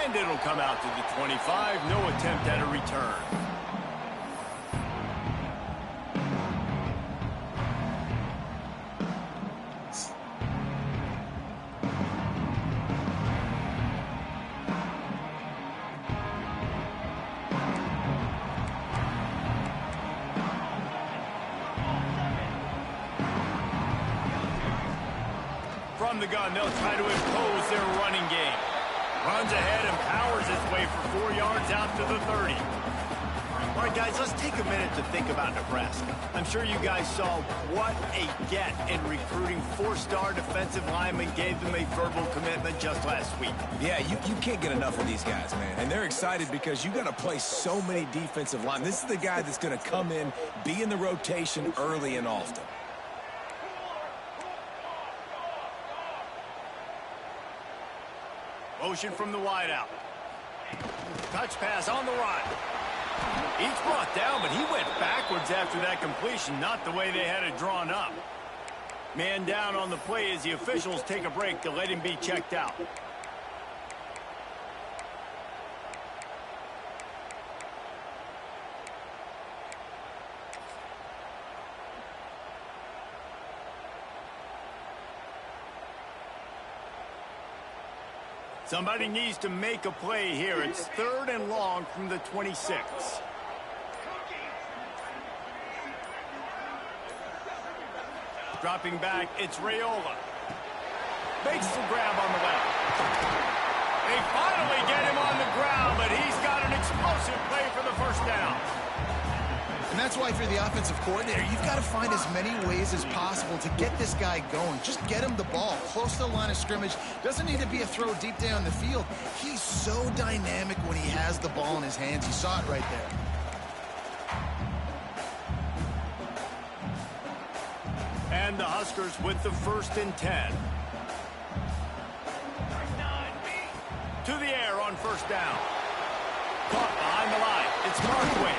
And it'll come out to the 25. No attempt at a return. From the gun, they'll try to impose their running game. Runs ahead and powers his way for 4 yards out to the 30. All right, guys, let's take a minute to think about Nebraska. I'm sure you guys saw what a get in recruiting. 4-star defensive linemen gave them a verbal commitment just last week. Yeah, you can't get enough of these guys, man. And they're excited because you got to play so many defensive line. This is the guy that's going to come in, be in the rotation early and often. Motion from the wideout. Touch pass on the run. He's brought down, but he went backwards after that completion, not the way they had it drawn up. Man down on the play as the officials take a break to let him be checked out. Somebody needs to make a play here. It's 3rd and long from the 26. Dropping back, it's Raiola. Makes the grab on the left. They finally get him on the ground, but he's got an explosive play for the first down. And that's why if you're the offensive coordinator, you've got to find as many ways as possible to get this guy going. Just get him the ball close to the line of scrimmage. Doesn't need to be a throw deep down the field. He's so dynamic when he has the ball in his hands. You saw it right there. And the Huskers with the 1st and 10. To the air on 1st down. Caught behind the line. It's Markway.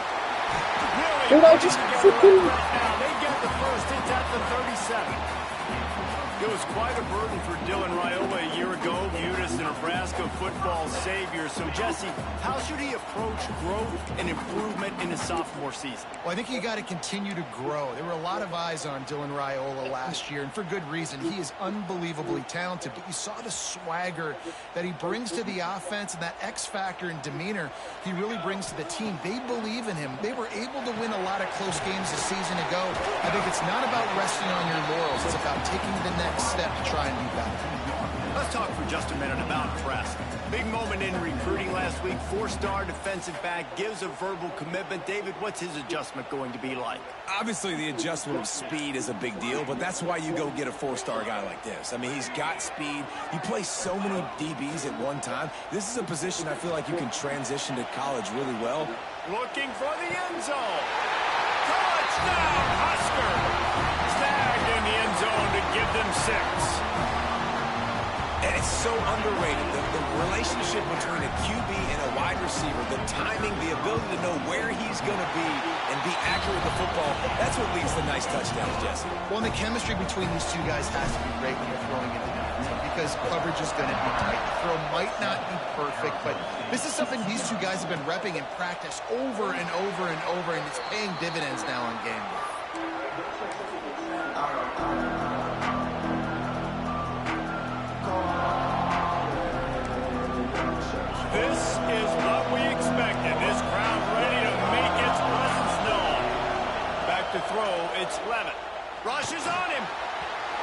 Dude, I just freaking... They get the first. It's at the 37. It was quite a burden for Dylan Raiola a year ago, viewed as the Nebraska football savior. So, Jesse, how should he approach growth and improvement in his sophomore season? Well, I think you got to continue to grow. There were a lot of eyes on Dylan Raiola last year, and for good reason. He is unbelievably talented, but you saw the swagger that he brings to the offense and that X factor and demeanor he really brings to the team. They believe in him. They were able to win a lot of close games a season ago. I think it's not about resting on your laurels. It's about taking the next step to try and be better. Let's talk for just a minute about Nebraska. Big moment in recruiting last week. 4-star defensive back gives a verbal commitment. David, what's his adjustment going to be like? Obviously, the adjustment of speed is a big deal, but that's why you go get a 4-star guy like this. I mean, he's got speed. He plays so many DBs at one time. This is a position I feel like you can transition to college really well. Looking for the end zone. Touchdown, Husker! Snagged in the end zone to give them 6. And it's so underrated, the relationship between a QB and a wide receiver, the timing, the ability to know where he's going to be and be accurate with the football, that's what leads to nice touchdowns, Jesse. Well, and the chemistry between these two guys has to be great when you're throwing into the because coverage is going to be tight. The throw might not be perfect, but this is something these two guys have been repping in practice over and over and over, and it's paying dividends now on game day. This is what we expected. This crowd ready to make its presence known. Back to throw, it's Levitt. Rushes on him.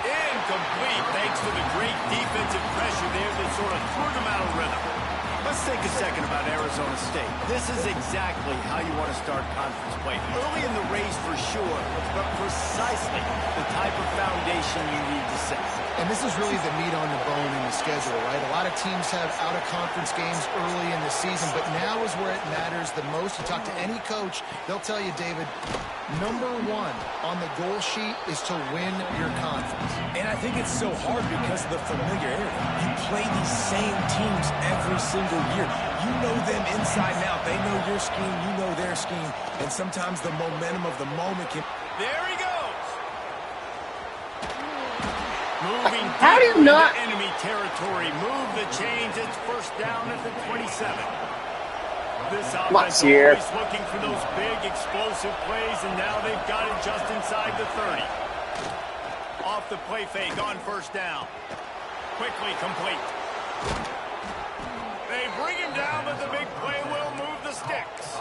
Incomplete thanks to the great defensive pressure there that sort of threw them out of rhythm. Let's take a second about Arizona State. This is exactly how you want to start conference play. Early in the race for sure, but precisely the type of foundation you need to set. And this is really the meat on the bone in the schedule, right? A lot of teams have out-of-conference games early in the season, but now is where it matters the most. You talk to any coach, they'll tell you, David, number 1 on the goal sheet is to win your conference. And I think it's so hard because of the familiarity. You play these same teams every single year. You know them inside and out. They know your scheme, you know their scheme, and sometimes the momentum of the moment can... There he goes! Moving How do deeper you not? into enemy territory. Move the chains. It's first down at the 27. This offense Sear. always looking for those big, explosive plays, and now they've got it just inside the 30. Off the play fake on first down. Quickly complete. They bring him down, but the big play will move the sticks.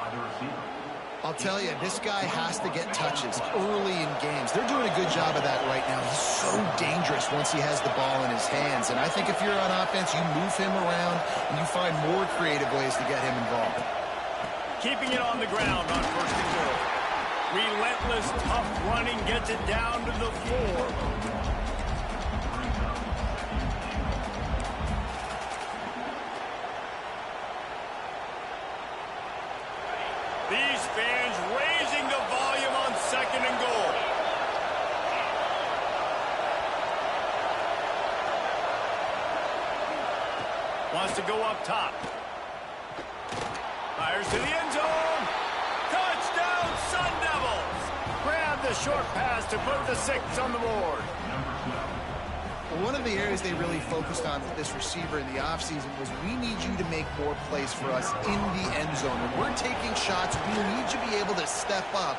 I'll tell you, this guy has to get touches early in games. They're doing a good job of that right now. He's so dangerous once he has the ball in his hands. And I think if you're on offense, you move him around and you find more creative ways to get him involved. Keeping it on the ground on first and goal. Relentless, tough running gets it down to the 4. These fans raising the volume on second and goal. Wants to go up top. Fires to the end zone. Touchdown, Sun Devils. Grab the short pass to put the 6 on the board. One of the areas they really focused on with this receiver in the offseason was we need you to make more plays for us in the end zone. When we're taking shots, we need you to be able to step up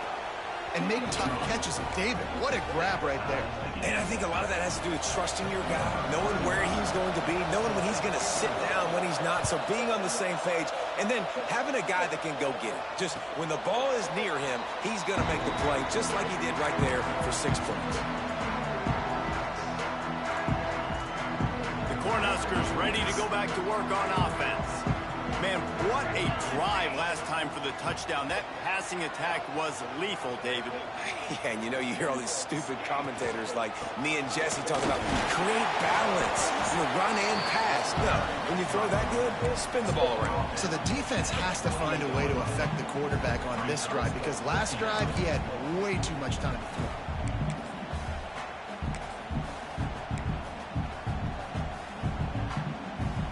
and make tough catches. David, what a grab right there. And I think a lot of that has to do with trusting your guy, knowing where he's going to be, knowing when he's going to sit down, when he's not. So being on the same page, and then having a guy that can go get it. Just when the ball is near him, he's going to make the play, just like he did right there for 6 points. Cornhuskers ready to go back to work on offense. Man, what a drive last time for the touchdown. That passing attack was lethal, David. Yeah, and you know, you hear all these stupid commentators like me and Jesse talk about create balance, run and pass. No, when you throw that good, spin the ball around. So the defense has to find a way to affect the quarterback on this drive because last drive he had way too much time to throw.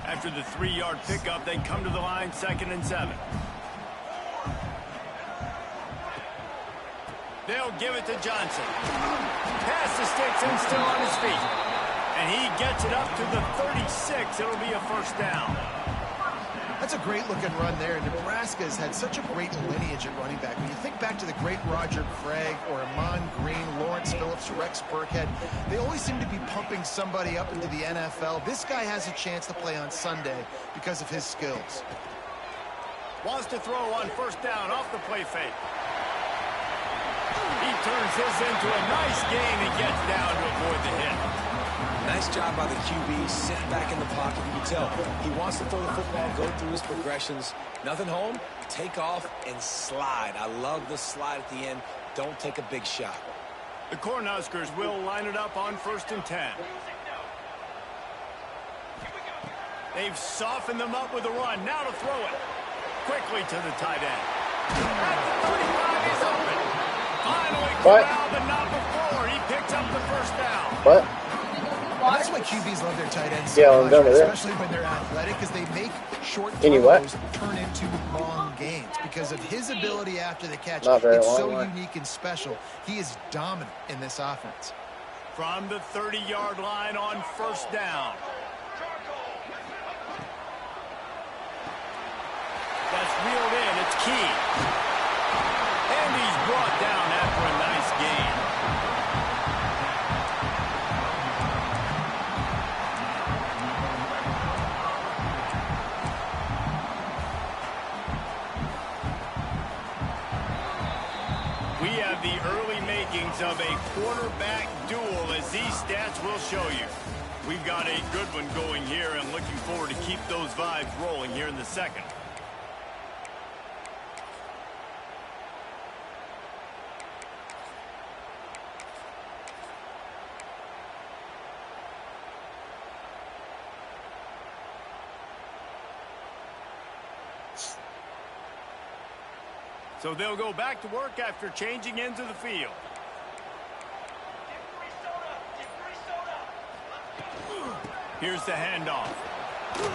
After the 3-yard pickup, they come to the line, 2nd and 7. They'll give it to Johnson. Pass the sticks and still on his feet. And he gets it up to the 36. It'll be a first down. That's a great-looking run there. Nebraska has had such a great lineage at running back. When you think back to the great Roger Craig or Amon Green, Lawrence Phillips, Rex Burkhead, they always seem to be pumping somebody up into the NFL. This guy has a chance to play on Sunday because of his skills. Wants to throw on first down off the play fake. He turns this into a nice gain and gets down to avoid the hit. Nice job by the QB, sitting back in the pocket. You can tell he wants to throw the football, go through his progressions. Nothing home, take off and slide. I love the slide at the end. Don't take a big shot. The Cornhuskers will line it up on 1st and 10. They've softened them up with a run. Now to throw it. Quickly to the tight end. At the 35, he's open. Finally corralled, but not before. He picks up the first down. What? That's why QBs love their tight ends Yeah, so I'm much, done with it. especially when they're athletic, because they make short Can you what? throws turn into long gains. Because of his ability after the catch, Not very it's long so one. unique and special. He is dominant in this offense. From the 30-yard line on first down. That's reeled in. It's Key. And he's brought down after a nice gain. We have the early makings of a quarterback duel, as these stats will show you. We've got a good one going here and looking forward to keep those vibes rolling here in the second. So they'll go back to work after changing into the field. Here's the handoff. And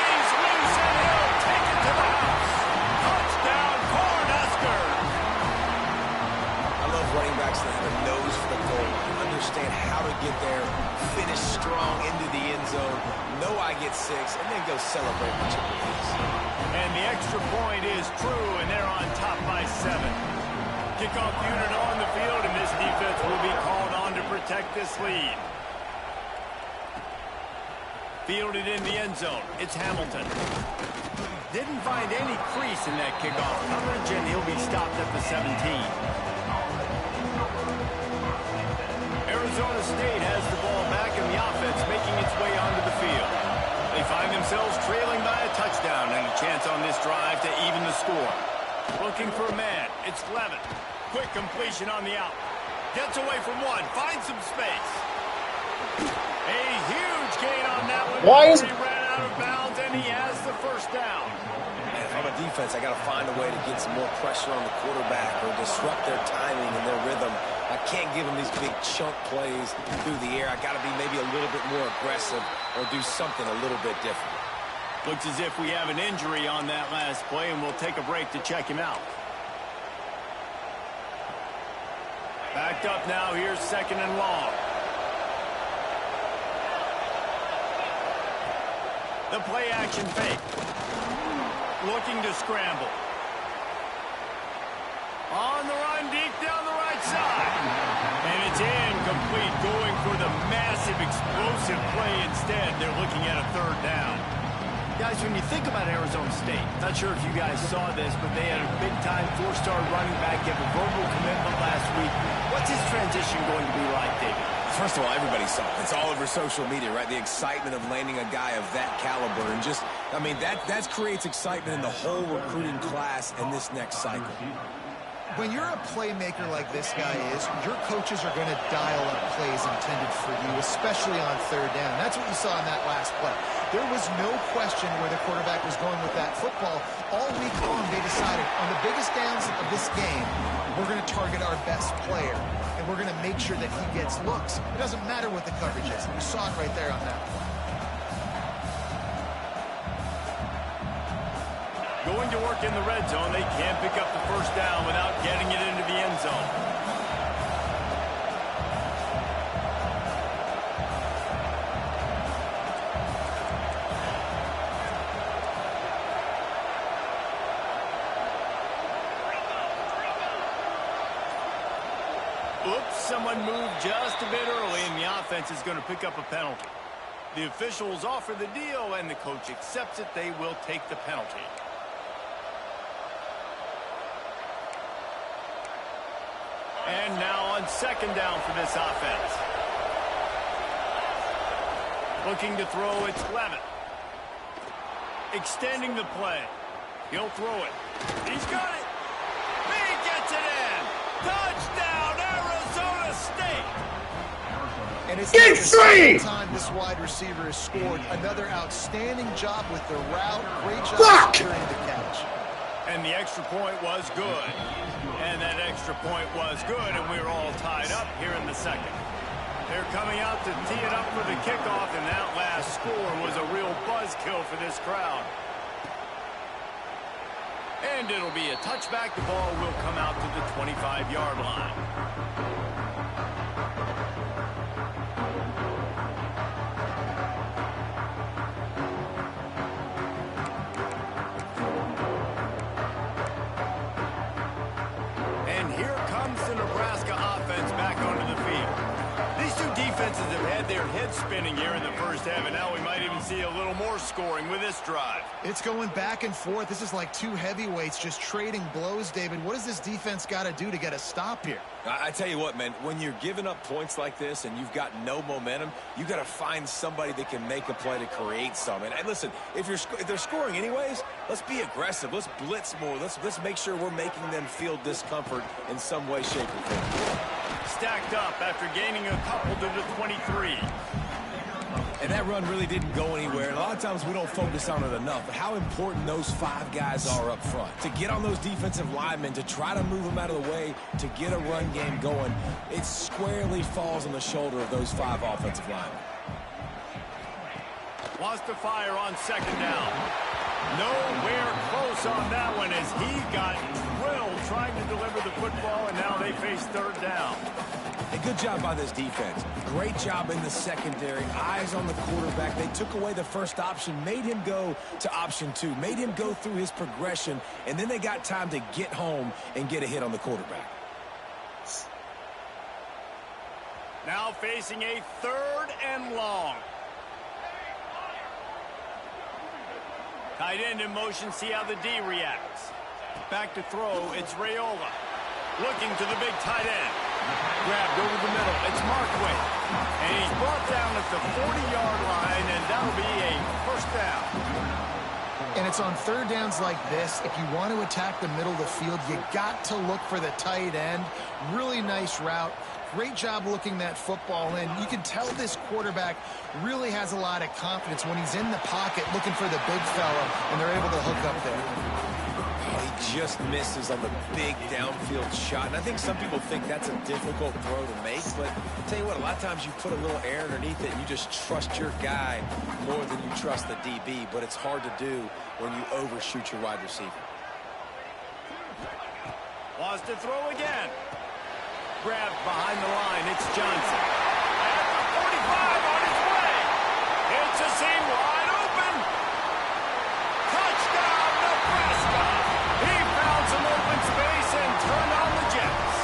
he's loose and he'll take it to the house. Touchdown, Cornhuskers. I love running backs that have a nose for the goal, understand how to extra point is true, and they're on top by 7. Kickoff unit on the field, and this defense will be called on to protect this lead. Fielded in the end zone. It's Hamilton. Didn't find any crease in that kickoff coverage, and he'll be stopped at the 17. Arizona State has the ball back, and the offense making its way onto the field. They find themselves trailing by a touchdown and a chance on this drive to even the score. Looking for a man. It's Levitt. Quick completion on the out. Gets away from one. Finds some space. A huge gain on that one. He ran out of bounds, and he has the first down. And if I'm a defense, I got to find a way to get some more pressure on the quarterback or disrupt their timing and their rhythm. I can't give them these big chunk plays through the air. I got to be maybe a little bit more aggressive or do something a little bit different. Looks as if we have an injury on that last play, and we'll take a break to check him out. Backed up now. Here's 2nd and long. The play action fake. Looking to scramble. On the run, deep down the right side. And it's incomplete, going for the massive, explosive play instead. They're looking at a 3rd down. Guys, when you think about Arizona State, not sure if you guys saw this, but they had a big-time 4-star running back give a verbal commitment last week. What's his transition going to be like, David? First of all, everybody saw it. It's all over social media, right? The excitement of landing a guy of that caliber. And just, I mean, that creates excitement in the whole recruiting class in this next cycle. When you're a playmaker like this guy is, your coaches are going to dial up plays intended for you, especially on 3rd down. That's what you saw in that last play. There was no question where the quarterback was going with that football. All week long, they decided on the biggest downs of this game, we're going to target our best player, and we're going to make sure that he gets looks. It doesn't matter what the coverage is. You saw it right there on that play. Going to work in the red zone. They can't pick up the 1st down without getting it into the end zone. Oops, someone moved just a bit early, and the offense is going to pick up a penalty. The officials offer the deal, and the coach accepts it. They will take the penalty. And now on 2nd down for this offense. Looking to throw, it's Levitt. Extending the play. He'll throw it. He's got it. He gets it in. Touchdown, Arizona State. And it's not the second time this wide receiver has scored. Another outstanding job with the route. Great job securing the catch. And the extra point was good. And that extra point was good, and we're all tied up here in the 2nd. They're coming out to tee it up for the kickoff, and that last score was a real buzzkill for this crowd. And it'll be a touchback. The ball will come out to the 25-yard line. Spinning here in the 1st half, and now we might even see a little more scoring with this drive. It's going back and forth. This is like 2 heavyweights just trading blows, David. What does this defense got to do to get a stop here? I tell you what, man, when you're giving up points like this and you've got no momentum, you got to find somebody that can make a play to create some. And listen, if they're scoring anyways, let's be aggressive. Let's blitz more. Let's make sure we're making them feel discomfort in some way, shape, or form. Stacked up after gaining a couple to the 23. And that run really didn't go anywhere. And a lot of times we don't focus on it enough. But how important those 5 guys are up front. To get on those defensive linemen, to try to move them out of the way, to get a run game going, it squarely falls on the shoulder of those 5 offensive linemen. Wants to fire on 2nd down. Nowhere close on that one as he got drilled trying to deliver the football, and now they face 3rd down. A good job by this defense. Great job in the secondary. Eyes on the quarterback. They took away the first option, made him go to option 2, made him go through his progression, and then they got time to get home and get a hit on the quarterback. Now facing a 3rd and long. Tight end in motion, see how the D reacts. Back to throw, it's Raiola. Looking to the big tight end. Grabbed over the middle, it's Markway. And he's brought down at the 40-yard line, and that'll be a first down. And it's on 3rd downs like this. If you want to attack the middle of the field, you got to look for the tight end. Really nice route. Great job looking that football in. You can tell this quarterback really has a lot of confidence when he's in the pocket looking for the big fella, and they're able to hook up there. He just misses on the big downfield shot. And I think some people think that's a difficult throw to make, but I'll tell you what, a lot of times you put a little air underneath it and you just trust your guy more than you trust the DB, but it's hard to do when you overshoot your wide receiver. Wants to throw again. Grabbed behind the line, it's Johnson. At the 45 on his way. It's a seam wide open. Touchdown, Nebraska. He found some open space and turned on the Jets.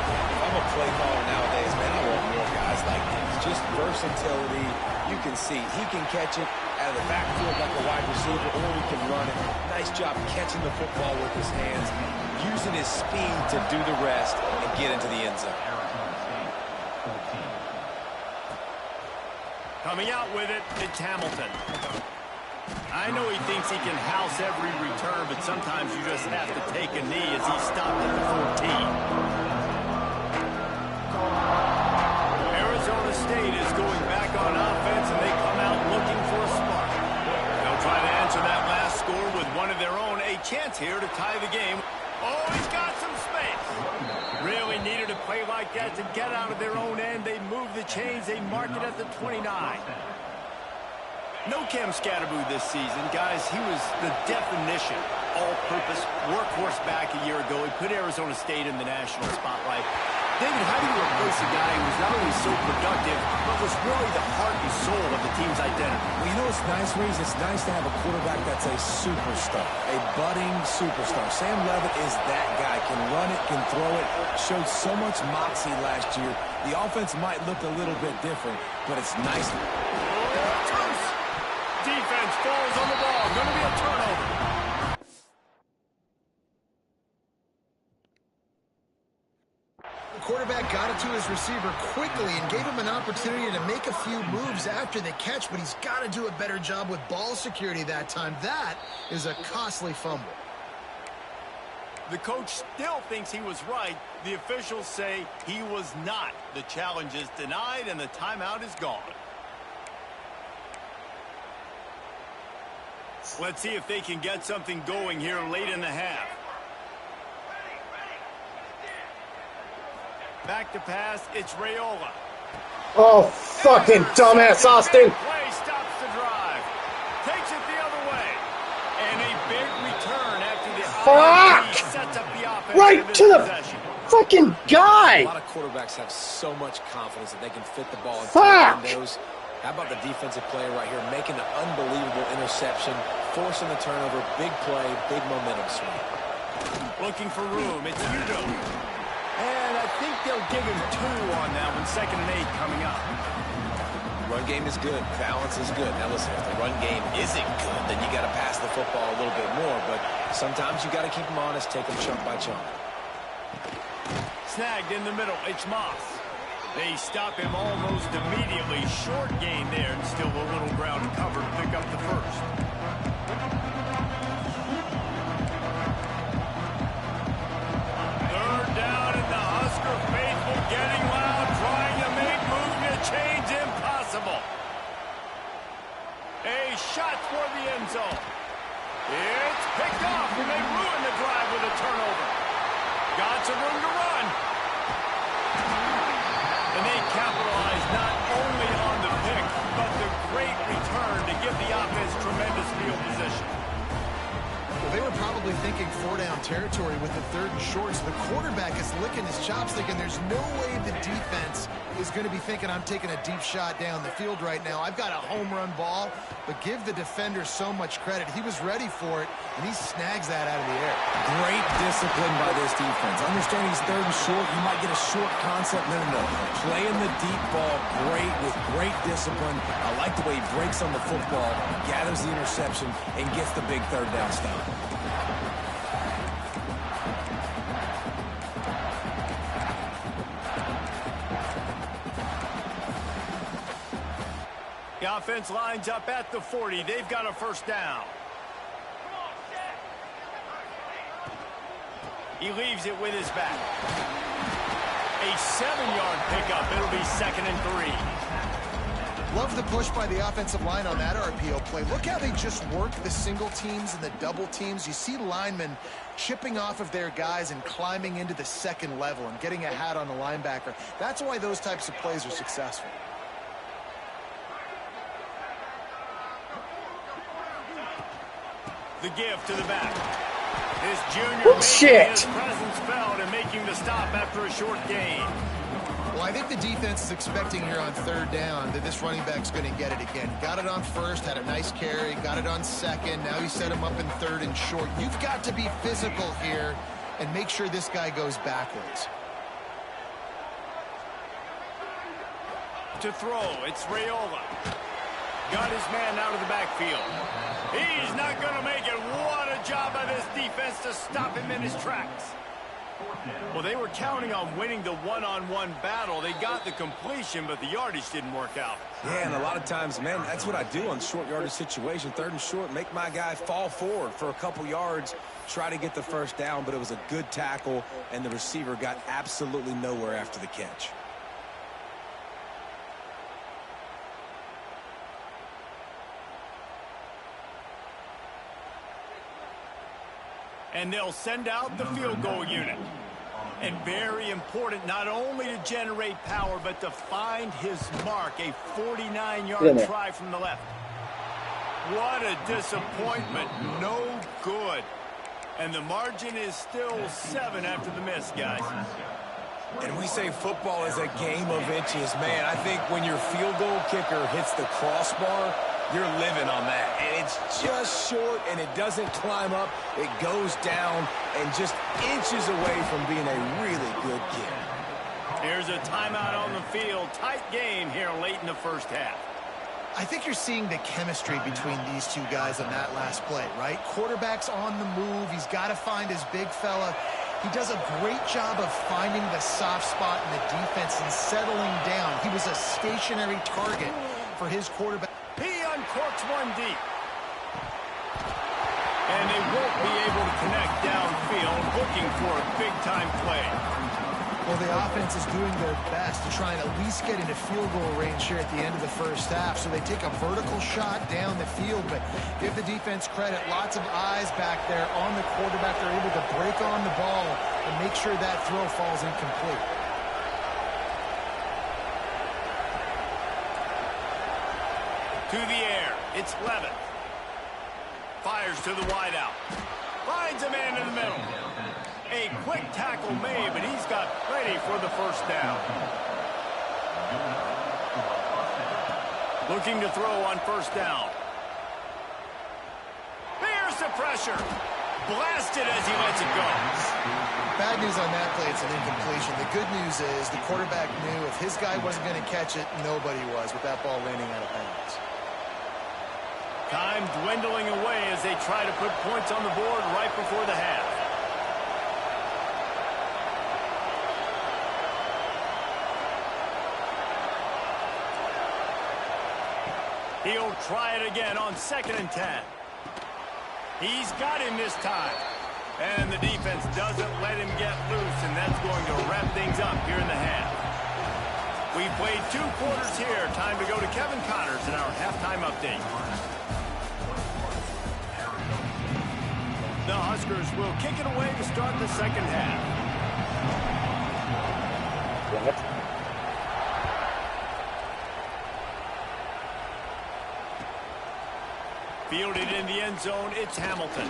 If I'm a play caller nowadays, man, I want more guys like this. Just versatility. You can see he can catch it out of the backfield like a wide receiver, or he can run it. Nice job catching the football with his hands, using his speed to do the rest and get into the end zone. Coming out with it, it's Hamilton. I know he thinks he can house every return, but sometimes you just have to take a knee as he stopped at the 14. Arizona State is going back on offense, and they come out looking for a spark. They'll try to answer that last score with one of their own. A chance here to tie the game. Oh, he's got some space. Really needed a play like that to get out of their own end. They move the chains. They mark it at the 29. No Cam Scatterboo this season. Guys, he was the definition, all-purpose workhorse back a year ago. He put Arizona State in the national spotlight. David, how do you replace a guy who was not only so productive, but was really the heart and soul of the team's identity? Well, you know what's nice, Reese? It's nice to have a quarterback that's a superstar, a budding superstar. Sam Leavitt is that guy. Can run it, can throw it, showed so much moxie last year. The offense might look a little bit different, but it's nice. Defense falls on the ball. Going to be a turnover. The quarterback got it to his receiver quickly and gave him an opportunity to make a few moves after the catch, but he's got to do a better job with ball security that time. That is a costly fumble. The coach still thinks he was right. The officials say he was not. The challenge is denied, and the timeout is gone. Let's see if they can get something going here late in the half. Back to pass, it's Raiola. Oh, fucking dumbass, Austin. Play stops the drive. Takes it the other way. And a big return after the INT sets up the offense. Right to the fucking guy. A lot of quarterbacks have so much confidence that they can fit the ball in windows. How about the defensive player right here making an unbelievable interception, forcing the turnover, big play, big momentum swing. Looking for room, it's Udo. And I think they'll give him 2 on that one, 2nd and 8 coming up. Run game is good, balance is good. Now listen, if the run game isn't good, then you got to pass the football a little bit more, but sometimes you got to keep them honest, take them chunk by chunk. Snagged in the middle, it's Moss. They stop him almost immediately. Short gain there, and still a little ground cover to pick up the first. Third down, and the Husker faithful getting loud, trying to make moving the chains impossible. A shot for the end zone. It's picked off, and they ruin the drive with a turnover. Got some room to run. And they capitalize not only on the pick, but the great return to give the offense tremendous field position. Well, they were probably probably thinking 4-down territory with the 3rd and short. So the quarterback is licking his chops thinking there's no way the defense is going to be thinking I'm taking a deep shot down the field right now. I've got a home run ball, but give the defender so much credit. He was ready for it, and he snags that out of the air. Great discipline by this defense. Understanding he's 3rd and short, you might get a short concept. No. Playing the deep ball great with great discipline. I like the way he breaks on the football, gathers the interception, and gets the big 3rd down stop. The offense lines up at the 40. They've got a 1st down. He leaves it with his back. A 7-yard pickup. It'll be 2nd and 3. Love the push by the offensive line on that RPO play. Look how they just work the single teams and the double teams. You see linemen chipping off of their guys and climbing into the 2nd level and getting a hat on the linebacker. That's why those types of plays are successful. The give to the back. This junior Bullshit. his presence felt and making the stop after a short gain. Well, I think the defense is expecting here on 3rd down that this running back's going to get it again. Got it on 1st, had a nice carry, got it on 2nd. Now you set him up in 3rd and short. You've got to be physical here and make sure this guy goes backwards. To throw, it's Raiola. Got his man out of the backfield. He's not going to make it. What a job by this defense to stop him in his tracks. Well, they were counting on winning the one-on-one battle. They got the completion, but the yardage didn't work out. Yeah, and a lot of times, man, that's what I do on short yardage situation. 3rd and short, make my guy fall forward for a couple yards, try to get the 1st down, but it was a good tackle, and the receiver got absolutely nowhere after the catch. And they'll send out the field goal unit. And very important not only to generate power, but to find his mark. A 49-yard try from the left. What a disappointment. No good. And the margin is still 7 after the miss, guys. And we say football is a game of inches. Man, I think when your field goal kicker hits the crossbar, you're living on that. And it's just short, and it doesn't climb up. It goes down and just inches away from being a really good kick. Here's a timeout on the field. Tight game here late in the 1st half. I think you're seeing the chemistry between these two guys on that last play, right? Quarterback's on the move. He's got to find his big fella. He does a great job of finding the soft spot in the defense and settling down. He was a stationary target for his quarterback. He uncorks one deep. And they won't be able to connect downfield, looking for a big-time play. Well, the offense is doing their best to try and at least get into field goal range here at the end of the 1st half. So they take a vertical shot down the field, but give the defense credit. Lots of eyes back there on the quarterback. They're able to break on the ball and make sure that throw falls incomplete. To the air, it's Levitt. Fires to the wideout. Finds a man in the middle. A quick tackle made, but he's got plenty for the 1st down. Looking to throw on 1st down. There's the pressure. Blasted as he lets it go. Bad news on that play, it's an incompletion. The good news is the quarterback knew if his guy wasn't going to catch it, nobody was with that ball landing out of bounds. Time dwindling away as they try to put points on the board right before the half. He'll try it again on 2nd and 10. He's got him this time. And the defense doesn't let him get loose, and that's going to wrap things up here in the half. We've played 2 quarters here. Time to go to Kevin Connors in our halftime update. The Huskers will kick it away to start the 2nd half. Fielded in the end zone, it's Hamilton.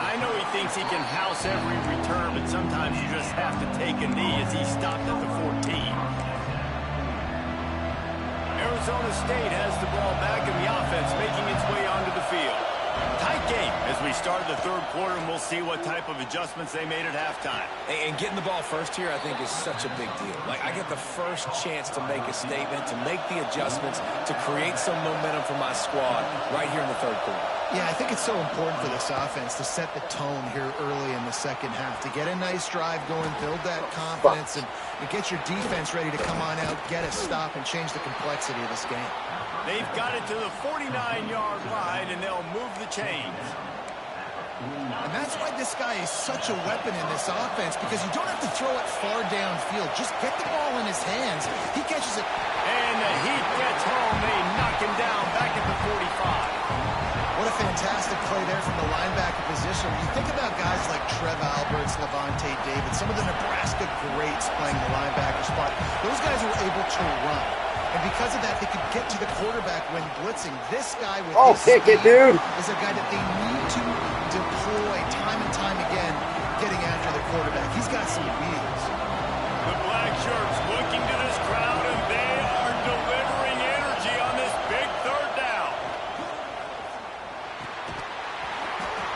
I know he thinks thinks he can house every return, but sometimes you just have to take a knee as he stopped at the 14. Arizona State has the ball back in the offense, making its way onto the field. Tight game as we start the third quarter, and we'll see what type of adjustments they made at halftime. And getting the ball first here, I think, is such a big deal. Like, I get the first chance to make a statement, to make the adjustments, to create some momentum for my squad right here in the third quarter. Yeah, I think it's so important for this offense to set the tone here early in the second half, to get a nice drive going, build that confidence, and get your defense ready to come on out, get a stop, and change the complexity of this game. They've got it to the 49-yard line, and they'll move the chains. And that's why this guy is such a weapon in this offense, because you don't have to throw it far downfield. Just get the ball in his hands. He catches it. And the Heat gets home. They knock him down back at the 45. What a fantastic play there from the linebacker position. When you think about guys like Trev Alberts, Levante David, some of the Nebraska greats playing the linebacker spot, those guys were able to run. And because of that, they could get to the quarterback when blitzing. This guy with his speed is a guy that they need to deploy time and time again, getting after the quarterback. He's got some wheels. The black shirts looking to this crowd, and they are delivering energy on this big third down.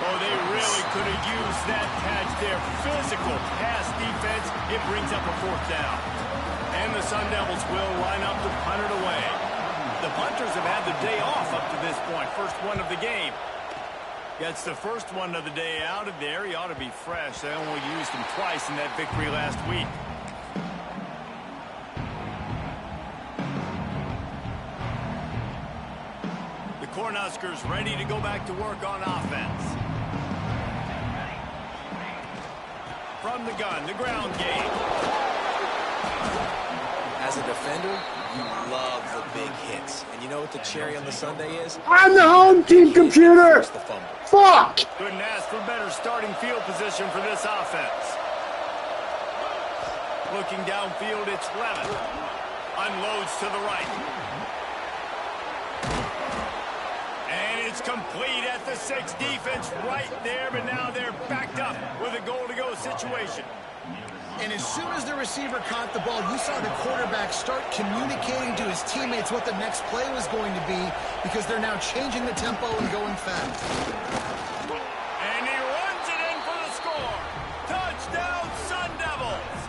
Oh, they really could have used that catch there. Physical pass defense. It brings up a fourth down. And the Sun Devils will line up to punt it away. The punters have had the day off up to this point. First one of the game. Gets the first one of the day out of there. He ought to be fresh. They only used him twice in that victory last week. The Cornhuskers ready to go back to work on offense. From the gun, the ground game. As a defender, you love the big hits. And you know what the cherry on the sundae is? I'm the home team computer! Fuck! Couldn't ask for better starting field position for this offense. Looking downfield, it's Lemon. Unloads to the right. And it's complete at the 6. Defense right there, but now they're backed up with a goal-to-go situation. And as soon as the receiver caught the ball, you saw the quarterback start communicating to his teammates what the next play was going to be, because they're now changing the tempo and going fast. And he runs it in for the score. Touchdown, Sun Devils.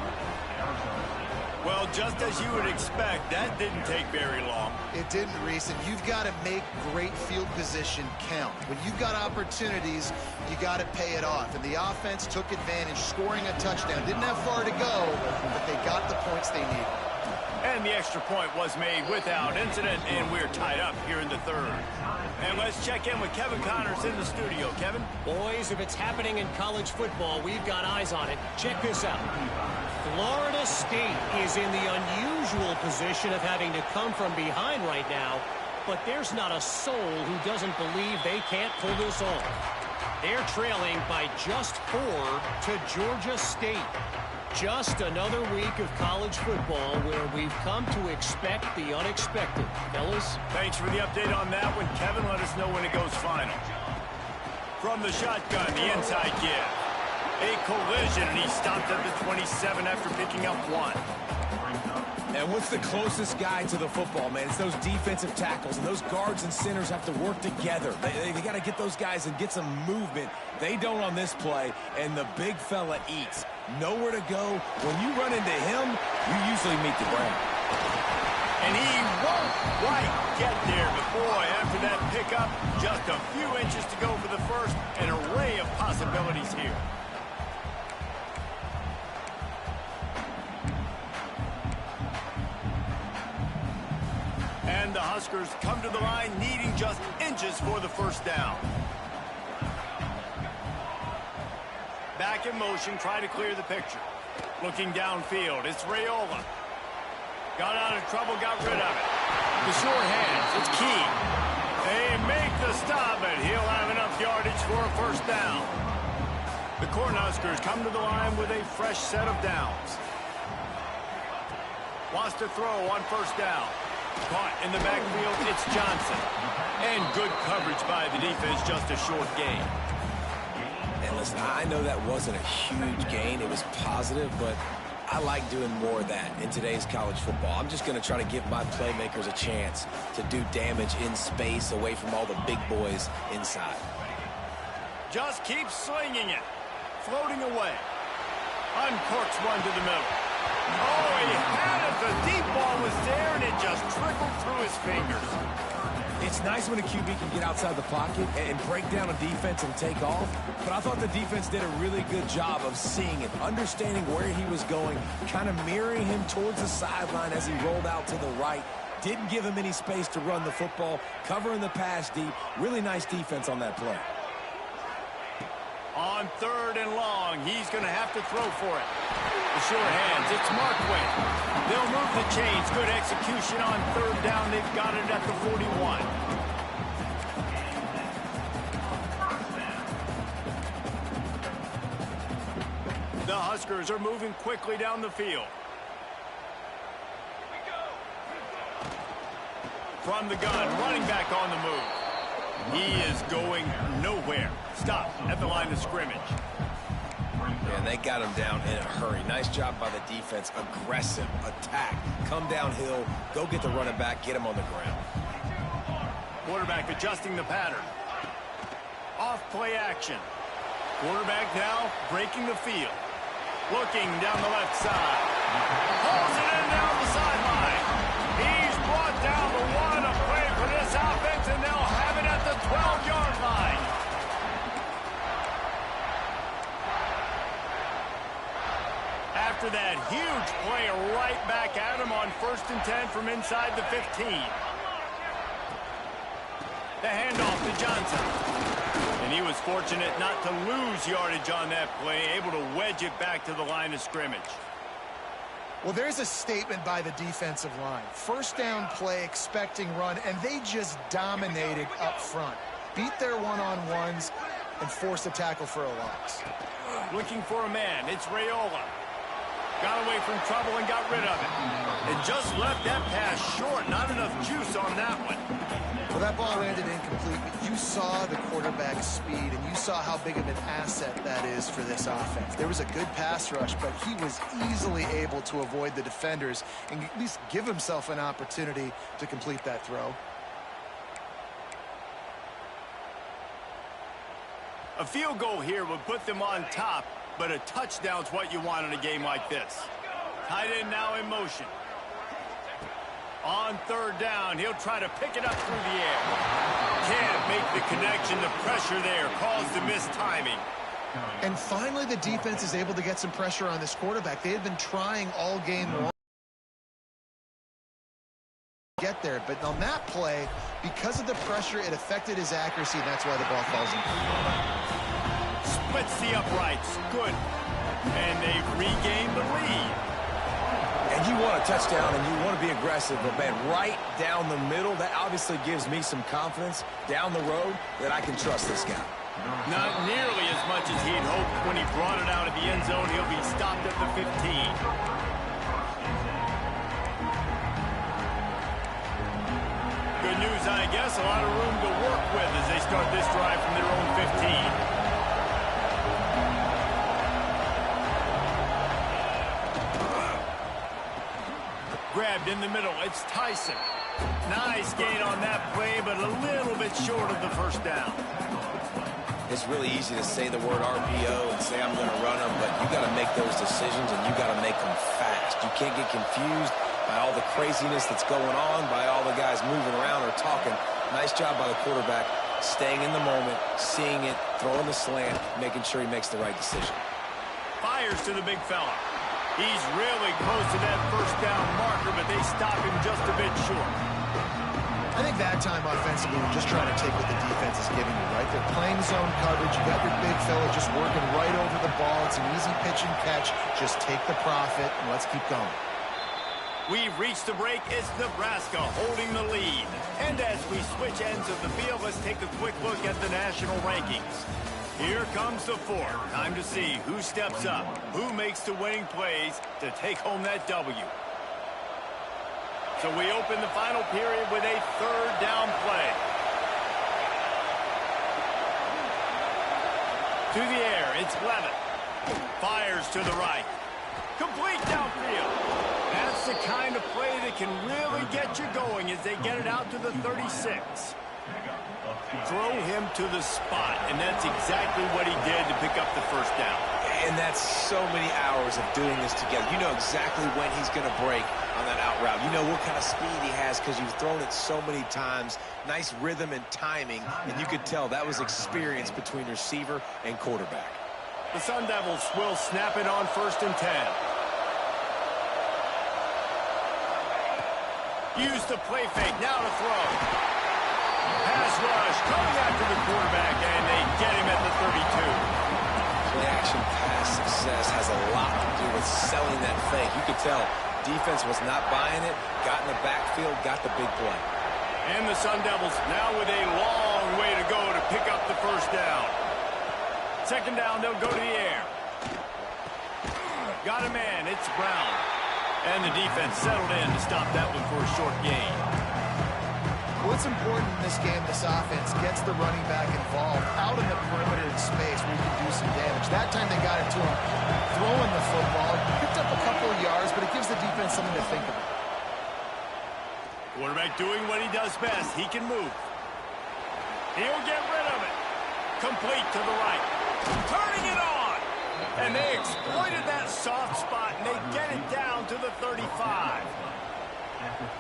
Well, just as you would expect, that didn't take very long. It didn't, Reese, and you've got to make great field position count. When you've got opportunities, you got to pay it off. And the offense took advantage, scoring a touchdown. Didn't have far to go, but they got the points they needed. And the extra point was made without incident, and we're tied up here in the third. And let's check in with Kevin Connors in the studio. Kevin? Boys, if it's happening in college football, we've got eyes on it. Check this out. Florida State is in the unusual position of having to come from behind right now, but there's not a soul who doesn't believe they can't pull this off. They're trailing by just 4 to Georgia State. Just another week of college football where we've come to expect the unexpected. Fellas? Thanks for the update on that one, Kevin. Let us know when it goes final. From the shotgun, the inside give. A collision, and he stopped at the 27 after picking up 1. And what's the closest guy to the football, man? It's those defensive tackles, and those guards and centers have to work together. They got to get those guys and get some movement. They don't on this play, and the big fella eats. Nowhere to go. When you run into him, you usually meet the ground. And he won't quite get there, but boy, after that pickup, just a few inches to go for the first. An array of possibilities here. And the Huskers come to the line needing just inches for the first down. Back in motion, try to clear the picture. Looking downfield, it's Raiola. Got out of trouble, got rid of it. The short hands, it's Key. They make the stop, but he'll have enough yardage for a first down. The Cornhuskers come to the line with a fresh set of downs. Wants to throw on first down. Caught in the backfield, it's Johnson. And good coverage by the defense, just a short gain. And Listen, I know that wasn't a huge gain. It was positive, but I like doing more of that in today's college football. I'm just going to try to give my playmakers a chance to do damage in space away from all the big boys inside. Just keep slinging it. Floating away. Uncorks one to the middle. Oh, he had it. The deep ball was there, and it just trickled through his fingers. It's nice when a QB can get outside the pocket and break down a defense and take off, but I thought the defense did a really good job of seeing it, understanding where he was going, kind of mirroring him towards the sideline as he rolled out to the right. Didn't give him any space to run the football, covering the pass deep. Really nice defense on that play. On 3rd and long, he's going to have to throw for it. The sure hands, it's Markway. They'll move the chains. Good execution on 3rd down. They've got it at the 41. The Huskers are moving quickly down the field. From the gun, running back on the move. He is going nowhere. Stop at the line of scrimmage. And they got him down in a hurry. Nice job by the defense. Aggressive attack. Come downhill. Go get the running back. Get him on the ground. Quarterback adjusting the pattern. Off play action. Quarterback now breaking the field. Looking down the left side. Pulls it in down the sideline. He's brought down the one. A play for this offense, and they'll have it at the 12-yard line. After that huge play, right back at him on 1st and 10 from inside the 15. The handoff to Johnson. And he was fortunate not to lose yardage on that play, able to wedge it back to the line of scrimmage. Well, there's a statement by the defensive line. 1st down play, expecting run, and they just dominated up front. Beat their one-on-ones and forced a tackle for a loss. Looking for a man. It's Raiola. Got away from trouble and got rid of it. And just left that pass short. Not enough juice on that one. Well, that ball landed incomplete, but you saw the quarterback's speed, and you saw how big of an asset that is for this offense. There was a good pass rush, but he was easily able to avoid the defenders and at least give himself an opportunity to complete that throw. A field goal here would put them on top, but a touchdown's what you want in a game like this. Tight end now in motion. On 3rd down, he'll try to pick it up through the air. Can't make the connection. The pressure there caused the missed timing. And finally, the defense is able to get some pressure on this quarterback. They had been trying all game long to get there, but on that play, because of the pressure, it affected his accuracy, and that's why the ball falls incomplete. Splits the uprights. Good. And they've regained the lead. And you want a touchdown and you want to be aggressive, but man, right down the middle, that obviously gives me some confidence down the road that I can trust this guy. Not nearly as much as he'd hoped when he brought it out of the end zone. He'll be stopped at the 15. Good news, I guess. A lot of room to work with as they start this drive from their own 15. Grabbed in the middle. It's Tyson. Nice gain on that play, but a little bit short of the 1st down. It's really easy to say the word RPO and say I'm going to run them, but you got to make those decisions and you got to make them fast. You can't get confused by all the craziness that's going on, by all the guys moving around or talking. Nice job by the quarterback, staying in the moment, seeing it, throwing the slant, making sure he makes the right decision. Fires to the big fella. He's really close to that 1st down marker, but they stop him just a bit short. I think that time offensively, you're just trying to take what the defense is giving you, right? They're playing zone coverage. You got your big fella just working right over the ball. It's an easy pitch and catch. Just take the profit, and let's keep going. We've reached the break. It's Nebraska holding the lead. And as we switch ends of the field, let's take a quick look at the national rankings. Here comes the 4th. Time to see who steps up, who makes the winning plays to take home that W. So we open the final period with a 3rd down play. To the air, it's Levitt. Fires to the right. Complete downfield. That's the kind of play that can really get you going as they get it out to the 36. Throw him to the spot, and that's exactly what he did to pick up the first down. And that's so many hours of doing this together. You know exactly when he's going to break on that out route. You know what kind of speed he has because you've thrown it so many times. Nice rhythm and timing, and you could tell that was experience between receiver and quarterback. The Sun Devils will snap it on 1st and 10. Use the play fake, now to throw. Pass rush, coming after the quarterback, and they get him at the 32. Play-action pass success has a lot to do with selling that fake. You could tell defense was not buying it, got in the backfield, got the big play. And the Sun Devils now with a long way to go to pick up the first down. 2nd down, they'll go to the air. Got a man, it's Brown. And the defense settled in to stop that one for a short gain. What's important in this game, this offense gets the running back involved out in the perimeter in space where you can do some damage. That time they got it to him throwing the football. Picked up a couple of yards, but it gives the defense something to think about. Quarterback doing what he does best. He can move. He'll get rid of it. Complete to the right. Turning it on. And they exploited that soft spot, and they get it down to the 35.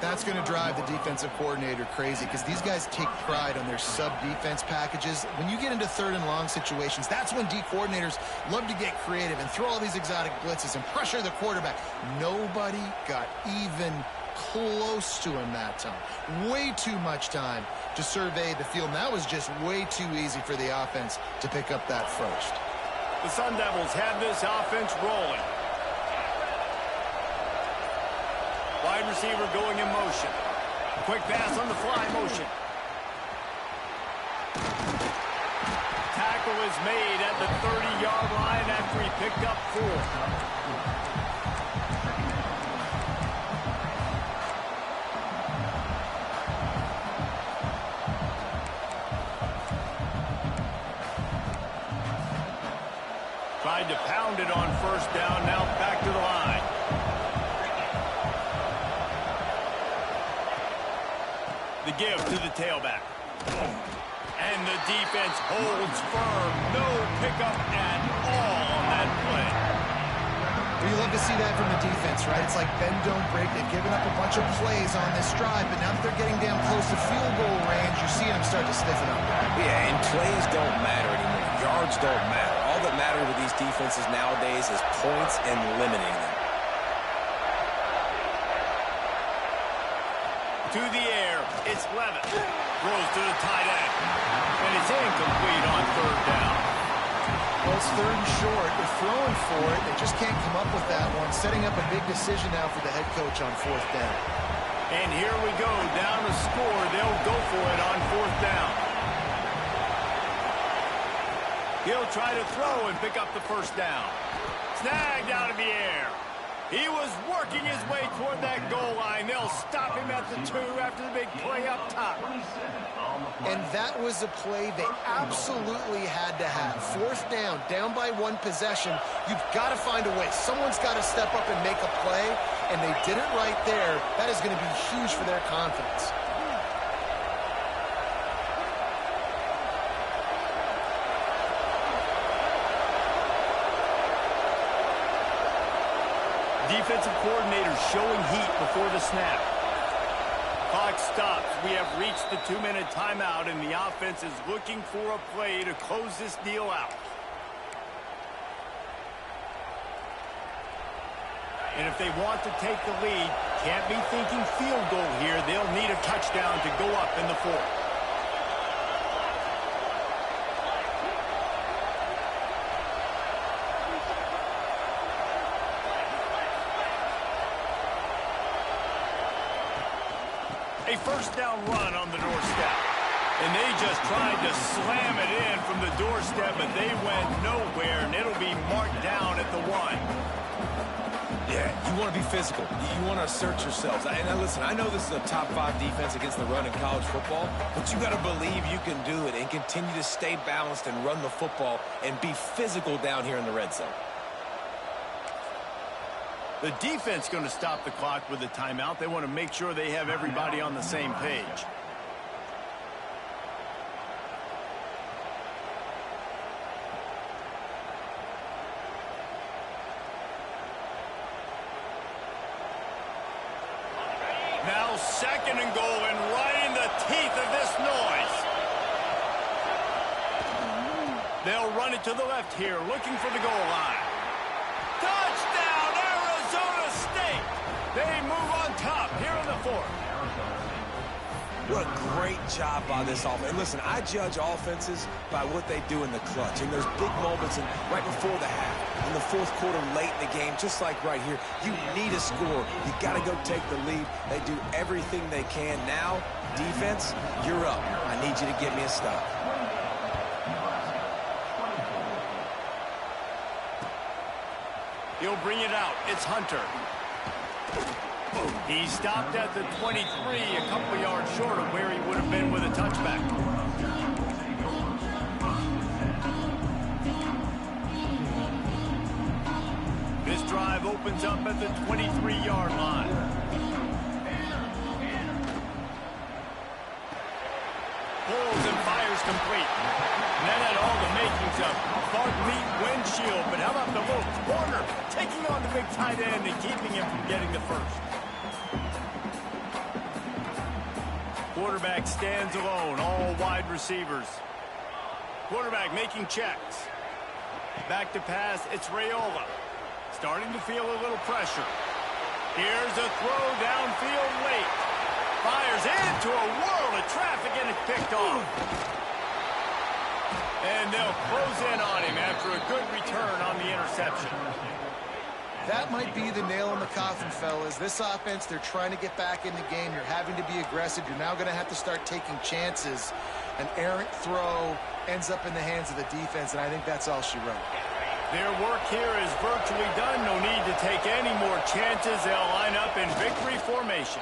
That's going to drive the defensive coordinator crazy because these guys take pride on their sub-defense packages. When you get into 3rd and long situations, that's when D coordinators love to get creative and throw all these exotic blitzes and pressure the quarterback. Nobody got even close to him that time. Way too much time to survey the field. And that was just way too easy for the offense to pick up that first. The Sun Devils have this offense rolling. Wide receiver going in motion. Quick pass on the fly motion. Tackle is made at the 30-yard line after he picked up 4. Tried to pound it on 1st down, now back to the line. The give to the tailback. And the defense holds firm. No pickup at all on that play. Well, you love to see that from the defense, right? It's like bend, don't break. They've given up a bunch of plays on this drive, but now that they're getting down close to field goal range, you're seeing them start to stiffen up. Yeah, and plays don't matter anymore. Yards don't matter. All that matters with these defenses nowadays is points and limiting them. To the air, it's Levitt. Throws to the tight end. And it's incomplete on 3rd down. Well, it's 3rd and short. They're throwing for it. They just can't come up with that one. Setting up a big decision now for the head coach on 4th down. And here we go. Down to score. They'll go for it on 4th down. He'll try to throw and pick up the first down. Snagged out of the air. He was working his way toward that goal line. They'll stop him at the 2 after the big play up top. And that was a play they absolutely had to have. 4th down, down by 1 possession. You've got to find a way. Someone's got to step up and make a play, and they did it right there. That is going to be huge for their confidence. Defensive coordinator showing heat before the snap. Clock stops. We have reached the 2-minute timeout, and the offense is looking for a play to close this deal out. And if they want to take the lead, can't be thinking field goal here. They'll need a touchdown to go up in the 4th. A 1st down run on the doorstep. And they just tried to slam it in from the doorstep, but they went nowhere, and it'll be marked down at the 1. Yeah, you want to be physical. You want to assert yourselves. And listen, I know this is a top 5 defense against the run in college football, but you got to believe you can do it and continue to stay balanced and run the football and be physical down here in the red zone. The defense going to stop the clock with a timeout. They want to make sure they have everybody on the same page. Now 2nd and goal, and right in the teeth of this noise. They'll run it to the left here, looking for the goal line. Touchdown, Arizona State! They move on top here in the 4th. What a great job by this offense. And listen, I judge offenses by what they do in the clutch. And there's big moments right before the half, in the 4th quarter, late in the game, just like right here. You need a score. You got to go take the lead. They do everything they can. Now, defense, you're up. I need you to get me a stop. He'll bring it out. It's Hunter. He stopped at the 23, a couple yards short of where he would have been with a touchback. This drive opens up at the 23-yard line. Pulls and fires complete. And that had all the makings of Bug Meat windshield. But how about the little corner taking on the big tight end and keeping him from getting the first? Quarterback stands alone, all wide receivers. Quarterback making checks. Back to pass, it's Raiola. Starting to feel a little pressure. Here's a throw downfield late. Fires into a whirl of traffic and it's picked off. And they'll close in on him after a good return on the interception. That might be the nail in the coffin, fellas. This offense, they're trying to get back in the game. You're having to be aggressive. You're now going to have to start taking chances. An errant throw ends up in the hands of the defense, and I think that's all she wrote. Their work here is virtually done. No need to take any more chances. They'll line up in victory formation.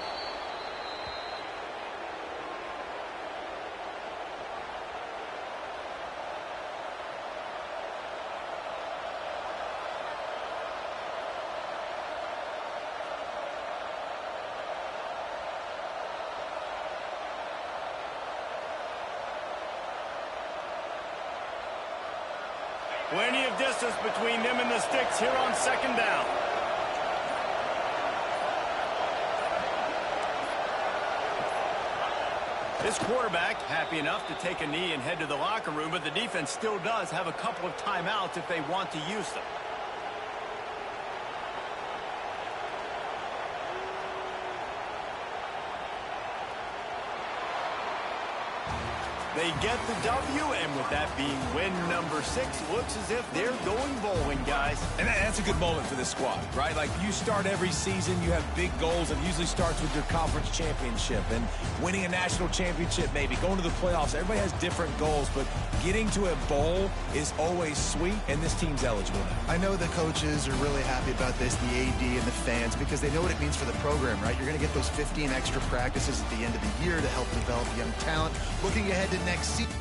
Plenty of distance between them and the sticks here on 2nd down. This quarterback happy enough to take a knee and head to the locker room, but the defense still does have a couple of timeouts if they want to use them. They get the W, and with that being win number 6, looks as if they're going bowling, guys. And that's a good moment for this squad, right? Like, you start every season, you have big goals. It usually starts with your conference championship and winning a national championship, maybe going to the playoffs. Everybody has different goals, but getting to a bowl is always sweet, and this team's eligible now. I know the coaches are really happy about this, the AD and the fans, because they know what it means for the program, right? You're going to get those 15 extra practices at the end of the year to help develop young talent. Looking ahead to next season.